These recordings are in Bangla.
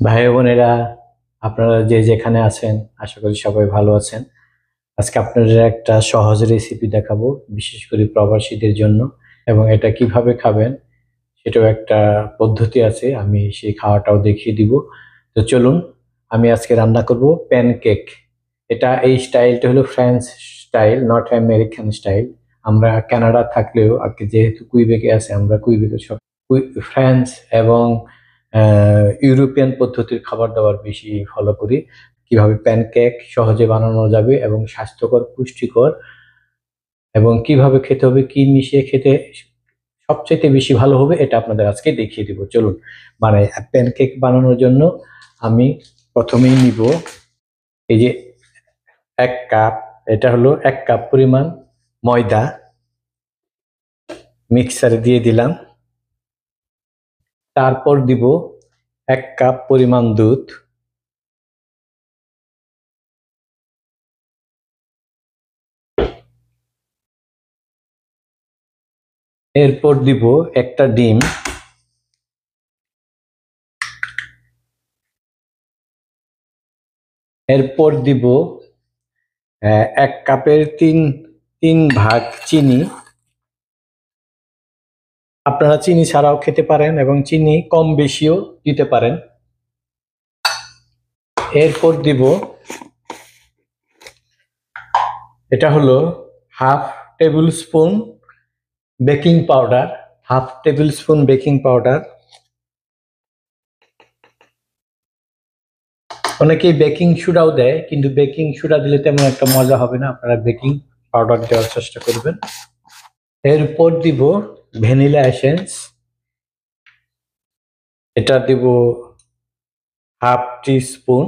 ভাই বোনেরা, আপনারা যে যেখানে আছেন আশা করি সবাই ভালো আছেন। আজকে আপনাদের একটা সহজ রেসিপি দেখাবো, বিশেষ করে প্রবাসীদের জন্য। এবং এটা কিভাবে খাবেন সেটাও একটা পদ্ধতি আছে, আমি সেই খাওয়াটাও দেখিয়ে দিব। তো চলুন, আমি আজকে রান্না করব প্যানকেক। এই স্টাইলটা হলো French style, not American style. আমরা কানাডা থাকলেও যেহেতু কুইবেকে আছে, আমরা কুইবেকে সব ফ্রান্স এবং ইউরোপিয়ান পদ্ধতির খাবার দাবার বেশি ফলো করি। কিভাবে প্যানকেক সহজে বানানো যাবে এবং স্বাস্থ্যকর, পুষ্টিকর, এবং কিভাবে খেতে হবে, কি মিশিয়ে খেতে সবচেয়ে বেশি ভালো হবে, এটা আপনাদের আজকে দেখিয়ে দিব। চলুন, মানে প্যানকেক বানানোর জন্য আমি প্রথমেই নিব এই যে 1 কাপ। এটা হলো 1 কাপ পরিমাণ ময়দা, মিক্সারে দিয়ে দিলাম। তারপর দিব 1 কাপ পরিমাণ দুধ, এরপর দিব একটা ডিম, এরপর দিব 1 কাপের তিন ভাগ চিনি। আপনারা চিনি ছাড়াও খেতে পারেন এবং চিনি কম বেশিও দিতে পারেন। এরপর দিব, এটা হলো half table spoon baking powder, half table spoon baking powder. অনেকেই বেকিং সোডাও দেয়, কিন্তু বেকিং সোডা দিলে তেমন একটা মজা হবে না, আপনারা বেকিং পাউডার দেওয়ার চেষ্টা করবেন। এরপর দিব ভ্যানিলা এসেন্স, এটা দিব হাফ টি স্পুন,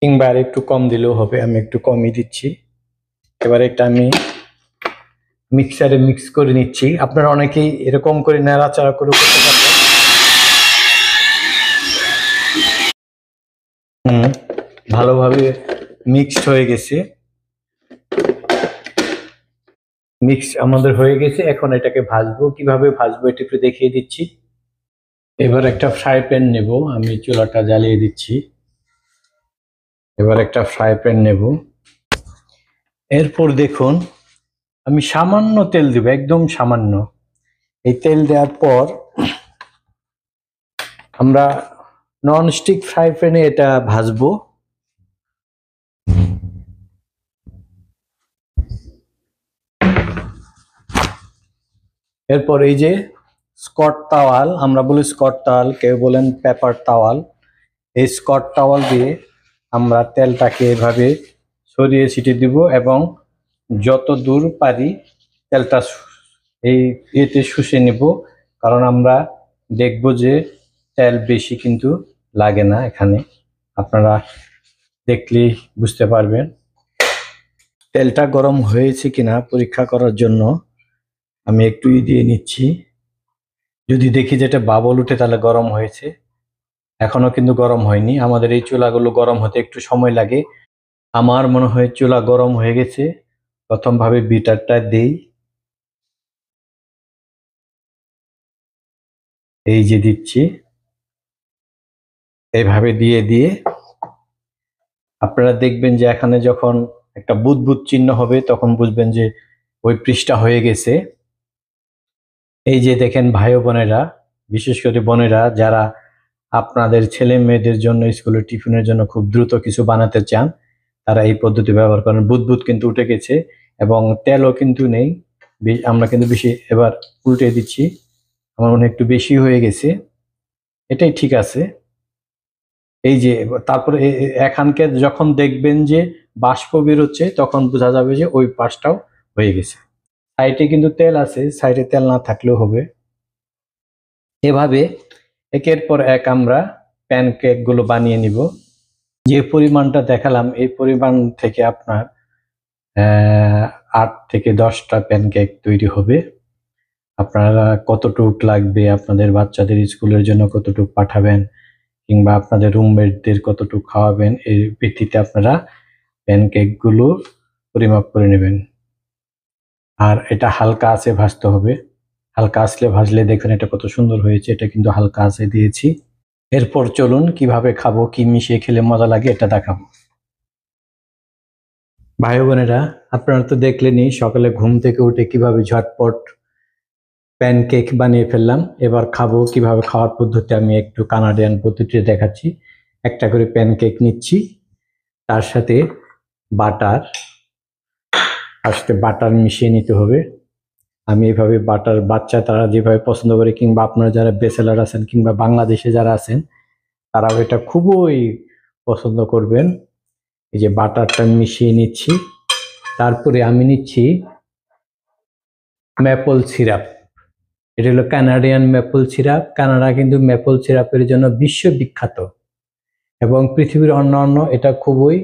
কিংবা আর একটু কম দিলেও হবে, আমি একটু কমই দিচ্ছি। এবার এটা আমি মিক্সারে মিক্স করে নিচ্ছি। আপনারা অনেকেই এরকম করে নাড়াচাড়া করে করতে পারবেন। ভালোভাবে মিক্সড হয়ে গেছে, মিক্স আমাদের হয়ে গেছে। এখন এটাকে ভাজবো, কিভাবে ভাজবো এটা একটু দেখিয়ে দিচ্ছি। এবার একটা ফ্রাই প্যান নেব, আমি চুলাটা জ্বালিয়ে দিচ্ছি। এবার একটা ফ্রাই প্যান নেব, এরপর দেখুন আমি সামান্য তেল দেব, একদম সামান্য। এই তেল দেওয়ার পর আমরা নন স্টিক ফ্রাই প্যানে এটা ভাজবো। এরপর এই যে স্কট তাওয়াল, আমরা বলি স্কট তাওয়াল, কেউ বলেন পেপার তাওয়াল, এই স্কট তাওয়াল দিয়ে আমরা তেলটাকে এভাবে ছড়িয়ে ছিটিয়ে দিব এবং যত দূর পারি তেলটা এই এতে শুষে নিব। কারণ আমরা দেখব যে তেল বেশি কিন্তু লাগে না এখানে, আপনারা দেখলেই বুঝতে পারবেন। তেলটা গরম হয়েছে কিনা পরীক্ষা করার জন্য আমি একটু দিয়ে নিচ্ছি। যদি দেখি যেটা বাবল উঠে তাহলে গরম হয়েছে, এখনো কিন্তু গরম হয়নি। আমাদের এই চুলাগুলো গরম হতে একটু সময় লাগে। আমার মনে হয় চুলা গরম হয়ে গেছে। প্রথম ভাবে বিটারটা দেই, এই যে দিচ্ছি, এইভাবে দিয়ে দিয়ে আপনারা দেখবেন যে এখানে যখন একটা বুদবুদ চিহ্ন হবে তখন বুঝবেন যে ওই পৃষ্ঠা হয়ে গেছে। এই যে দেখেন ভাই বোনেরা, বিশেষ করে বোনেরা যারা আপনাদের ছেলে মেয়েদের জন্য স্কুলের টিফিনের জন্য খুব দ্রুত কিছু বানাতে চান, তারা এই পদ্ধতি ব্যবহার করেন। বুদবুদ কিন্তু উঠে গেছে এবং তেলও কিন্তু নেই। আমরা কিন্তু বেশি, এবার উল্টে দিচ্ছি, আমার মনে হয় একটু বেশি হয়ে গেছে, এটাই ঠিক আছে। এই যে তারপরে এখানকে যখন দেখবেন যে বাষ্প বেরোচ্ছে তখন বোঝা যাবে যে ওই পাশটাও হয়ে গেছে। সাইডে কিন্তু তেল আছে, সাইডে তেল না থাকলেও হবে। এভাবে একের পর এক আমরা প্যানকেক গুলো বানিয়ে নিব। যে পরিমাণটা দেখালাম এই পরিমাণ থেকে আপনার 8 থেকে 10টা প্যানকেক তৈরি হবে। আপনারা কতটুক লাগবে, আপনাদের বাচ্চাদের স্কুলের জন্য কতটুক পাঠাবেন, কিংবা আপনাদের রুমমেটদের কতটুক খাওয়াবেন, এর ভিত্তিতে আপনারা প্যানকেক গুলো পরিমাপ করে নেবেন। আর এটা হালকা আঁচে ভাজতে হবে, হালকা আঁচে ভাজলে দেখবেন এটা কত সুন্দর হয়েছে। এটা কিন্তু হালকা আঁচে দিয়েছি। এরপর চলুন কিভাবে খাবো, কি মিশিয়ে খেলে মজা লাগে এটা দেখাবো। ভাই বোনেরা, আপনারা তো দেখলেনই সকালে ঘুম থেকে উঠে কিভাবে ঝটপট প্যানকেক বানিয়ে ফেললাম। এবার খাবো, কিভাবে খাওয়ার পদ্ধতি আমি একটু কানাডিয়ান পদ্ধতিতে দেখাচ্ছি। একটা করে প্যানকেক নিচ্ছি, তার সাথে বাটার বাটার মিশিয়ে নিতে হবে। আমি এভাবে বাটার, বাচ্চা তারা যেভাবে পছন্দ করে, কিংবা আপনারা যারা বেচেলার আছেন কিংবা বাংলাদেশে যারা আছেন তারাও এটা খুবই পছন্দ করবেন। এই যে বাটারটা মিশিয়ে নিচ্ছি, তারপরে আমি নিচ্ছি ম্যাপল সিরাপ। এটা হলো কানাডিয়ান ম্যাপল সিরাপ। কানাডা কিন্তু ম্যাপল সিরাপের জন্য বিশ্ববিখ্যাত এবং পৃথিবীর অন্যান্য এটা খুবই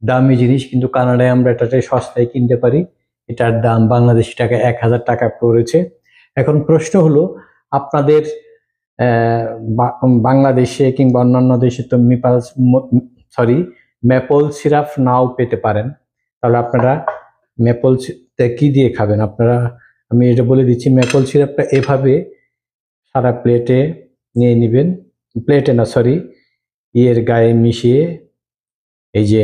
দামি জিনিস, কিন্তু কানাডায় আমরা এটাতে সস্তায় কিনতে পারি। এটার দাম বাংলাদেশি টাকা 1000 টাকা পড়েছে। এখন প্রশ্ন হলো, আপনাদের বাংলাদেশে কিংবা অন্যান্য দেশে তো ম্যাপল সিরাপ নাও পেতে পারেন। তাহলে আপনারা ম্যাপল কি দিয়ে খাবেন আপনারা? আমি এটা বলে দিচ্ছি, ম্যাপল সিরাপটা এভাবে সারা প্লেটে নিয়ে নেবেন, প্লেটে না সরি ইয়ের গায়ে মিশিয়ে, এই যে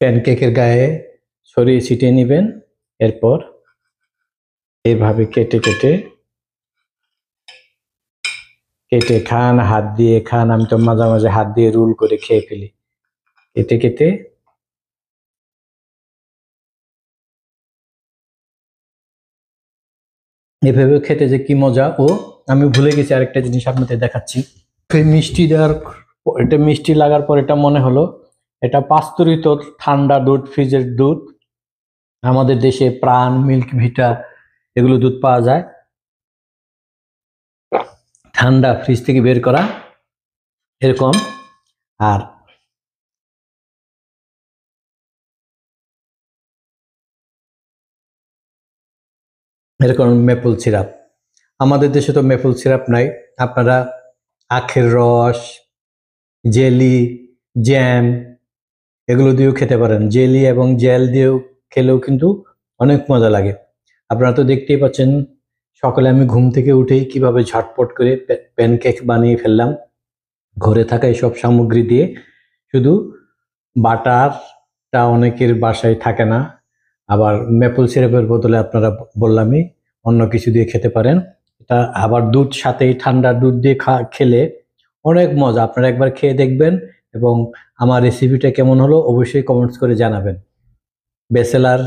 প্যানকেকের গায়ে ছড়িয়ে ছিটিয়ে নেবেন। এরপর এইভাবে কেটে কেটে কেটে খান, হাত দিয়ে খান। আমি তো মাঝে মাঝে হাত দিয়ে রোল করে খেয়ে ফেলি। কেটে কেটে এভাবে খেতে যে কি মজা। ও আমি ভুলে গেছি আরেকটা জিনিস আপনাদের দেখাচ্ছি। মিষ্টি দেওয়ার, এটা মিষ্টি লাগার পর এটা মনে হলো এটা পাস্তুরিত ঠান্ডা দুধ, ফ্রিজের দুধ। আমাদের দেশে প্রাণ, মিল্ক ভিটা এগুলো দুধ পাওয়া যায়, ঠান্ডা ফ্রিজ থেকে বের করা এরকম। আর এরকম মেপল সিরাপ। আমাদের দেশে তো মেপল সিরাপ নাই। আপনারা আখের রস, জেলি, জ্যাম এগুলো দিয়েও খেতে পারেন। জেলি এবং জেল দিয়েও খেলেও কিন্তু অনেক মজা লাগে। আপনারা তো দেখতেই পাচ্ছেন সকালে আমি ঘুম থেকে উঠেই কিভাবে ঝটপট করে প্যানকেক বানিয়ে ফেললাম ঘরে থাকা এইসব সামগ্রী দিয়ে। শুধু বাটারটা অনেকের বাসায় থাকে না, আবার মেপল সিরাপের বদলে আপনারা বললামই অন্য কিছু দিয়ে খেতে পারেন। এটা আবার দুধ সাথেই, ঠান্ডা দুধ দিয়ে খেলে অনেক মজা। আপনারা একবার খেয়ে দেখবেন এবং আমার রেসিপিটা কেমন হলো অবশ্যই কমেন্টস করে জানাবেন। বেচেলার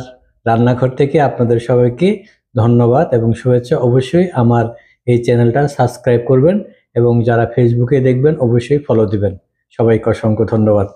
রান্নাঘর থেকে আপনাদের সবাইকে ধন্যবাদ এবং শুভেচ্ছা। অবশ্যই আমার এই চ্যানেলটা সাবস্ক্রাইব করবেন এবং যারা ফেসবুকে দেখবেন অবশ্যই ফলো দিবেন। সবাইকে অসংখ্য ধন্যবাদ।